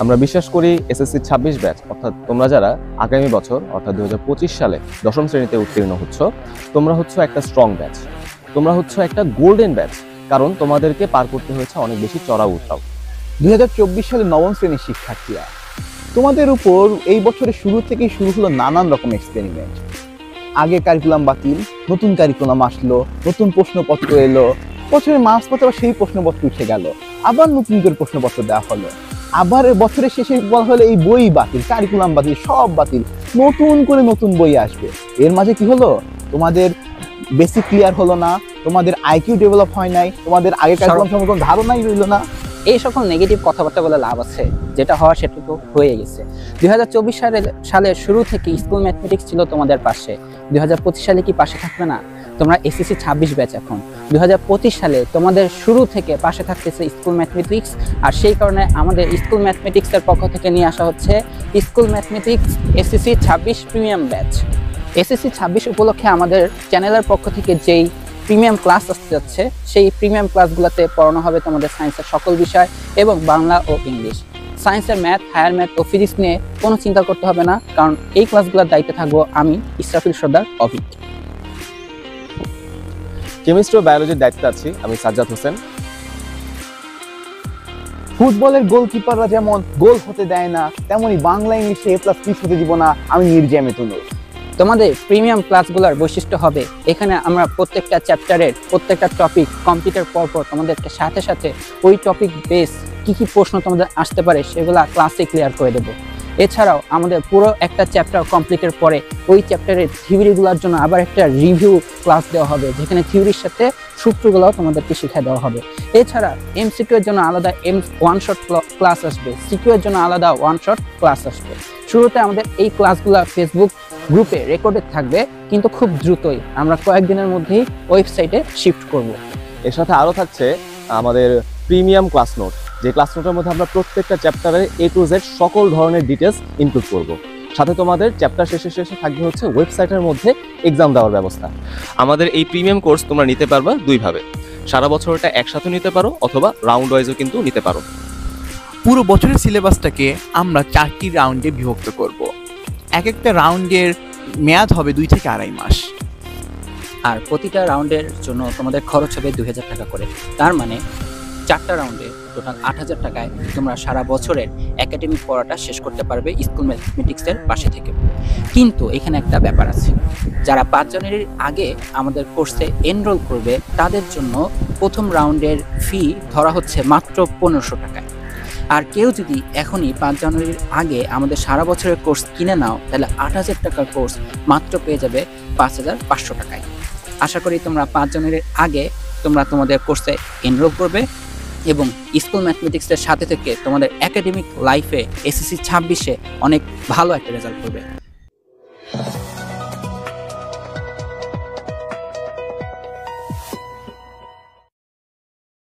আমরা বিশ্বাস করি এসএসসি 26 ব্যাচ অর্থাৎ তোমরা যারা আগামী বছর অর্থাৎ 2025 সালে দশম শ্রেণীতে উত্তীর্ণ হচ্ছ, তোমরা হচ্ছে একটা স্ট্রং ব্যাচ, তোমরা হচ্ছে একটা গোল্ডেন ব্যাচ, কারণ তোমাদেরকে পার করতে হয়েছে অনেক বেশি চড়া উত্তাপ। 2024 সালে নবম শ্রেণীর শিক্ষার্থীরা, তোমাদের উপর এই বছরের শুরু থেকেই শুরু হলো নানান রকম এক্সপেরিমেন্ট। আগে কারিকুলাম বাতিল, নতুন কারিকুলাম আসলো, নতুন প্রশ্নপত্র এলো, বছরের মাঝপথে আবার সেই প্রশ্নপত্র উঠে গেল, আবার নতুন করে প্রশ্নপত্র দেওয়া হলো, আবার বছরের শেষে বলা হলো এই বই বাতিল, কারিকুলাম বাতিল, সব বাতিল, নতুন করে নতুন বই আসবে। এর মাঝে কি হলো, তোমাদের বেসিক ক্লিয়ার হলো না, তোমাদের আইকিউ ডেভেলপ হয় নাই, তোমাদের আগে কারিকুলাম সম্পর্কে কোনো ধারণাই রইল না। এই সকল নেগেটিভ কথাবার্তা বলে লাভ আছে? যেটা হওয়ার সেটা তো হয়ে গেছে। 2024 সালের শুরু থেকে স্কুল ম্যাথমেটিক্স ছিল তোমাদের পাশে। 2025 সালে কি পাশে থাকবে না? তোমরা এসএসসি 26 ব্যাচ এখন। 2025 সালে তোমাদের শুরু থেকে পাশে থাকতেছে স্কুল ম্যাথমেটিক্স। আর সেই কারণে আমাদের স্কুল ম্যাথমেটিক্সের পক্ষ থেকে নিয়ে আসা হচ্ছে school mathematics SSC 26 premium batch. SSC 26 উপলক্ষে আমাদের চ্যানেলের পক্ষ থেকে যেই প্রিমিয়াম ক্লাস আসতে যাচ্ছে, সেই প্রিমিয়াম ক্লাসগুলোতে পড়ানো হবে তোমাদের সায়েন্সের সকল বিষয় এবং বাংলা ও ইংলিশ। সায়েন্সের ম্যাথ, হায়ার ম্যাথ ও ফিজিক্স নিয়ে কোনো চিন্তা করতে হবে না, কারণ এই ক্লাসগুলোর দায়িত্বে থাকবো আমি, ইসরাফিল সর্দার অভিক। কেমিস্ট্রি ও বায়োলজির দায়িত্বে আছি আমি সাজ্জাদ হোসেন। ফুটবলের গোলকিপাররা যেমন গোল হতে দেয় না, তেমনি বাংলা ইংলিশে A++ হতে দিব না আমি, মির্জা মিতুনুর। তোমাদের প্রিমিয়াম ক্লাসগুলোর বৈশিষ্ট্য হবে, এখানে আমরা প্রত্যেকটা চ্যাপ্টারের প্রত্যেকটা টপিক কমপ্লিটের পরপর তোমাদেরকে সাথে সাথে ওই টপিক বেস কি কি প্রশ্ন তোমাদের আসতে পারে সেগুলো ক্লাসে ক্লিয়ার করে দেবো। এছাড়াও আমাদের পুরো একটা চ্যাপ্টার কমপ্লিটের পরে ওই চ্যাপ্টারের থিওরিগুলোর জন্য আবার একটা রিভিউ ক্লাস দেওয়া হবে, যেখানে থিওরির সাথে সূত্রগুলোও তোমাদেরকে শিখিয়ে দেওয়া হবে। এছাড়া MCQ এর জন্য আলাদা ওয়ান শট ক্লাস আসবে, সিকিউ এর জন্য আলাদা ওয়ান শট ক্লাস আসবে। শুরুতে আমাদের এই ক্লাসগুলো ফেসবুক গ্রুপে রেকর্ডেড থাকবে, কিন্তু খুব দ্রুতই আমরা কয়েকদিনের মধ্যেই ওয়েবসাইটে শিফট করব। এর সাথে আরও থাকছে আমাদের প্রিমিয়াম ক্লাস নোট, যে ক্লাস নোটের মধ্যে আমরা প্রত্যেকটা চ্যাপ্টারের A to Z সকল ধরনের ডিটেলস ইনক্লুড করব। সাথে তোমাদের চ্যাপ্টার শেষে থাকবে হচ্ছে ওয়েবসাইটের মধ্যে এক্সাম দেওয়ার ব্যবস্থা। আমাদের এই প্রিমিয়াম কোর্স তোমরা নিতে পারবা দুইভাবে, সারা বছরটা একসাথে নিতে পারো অথবা রাউন্ড ওয়াইজও কিন্তু নিতে পারো। পুরো বছরের সিলেবাসটাকে আমরা 4টি রাউন্ডে বিভক্ত করব। এক একটা রাউন্ডের মেয়াদ হবে 2 থেকে 2.5 মাস। আর প্রতিটা রাউন্ডের জন্য তোমাদের খরচ হবে 2000 টাকা করে। তার মানে 4টা রাউন্ডে টোটাল 8000 টাকায় তোমরা সারা বছরের একাডেমিক পড়াটা শেষ করতে পারবে স্কুল ম্যাথমেটিক্সের পাশে থেকে। কিন্তু এখানে একটা ব্যাপার আছে, যারা 5 জানুয়ারির আগে আমাদের কোর্সে এনরোল করবে তাদের জন্য প্রথম রাউন্ডের ফি ধরা হচ্ছে মাত্র 1500 টাকায়। আর কেউ যদি এখনই 5 জানুয়ারির আগে আমাদের সারা বছরের কোর্স কিনে নাও, তাহলে 8000 টাকার কোর্স মাত্র পেয়ে যাবে 5500 টাকায়। আশা করি তোমরা 5 জানুয়ারির আগে তোমরা তোমাদের কোর্সে এনরোল করবে এবং স্কুল ম্যাথমেটিক্সের সাথে থেকে তোমাদের একাডেমিক লাইফে এসএসসি 26-এ অনেক ভালো একটা রেজাল্ট করবে।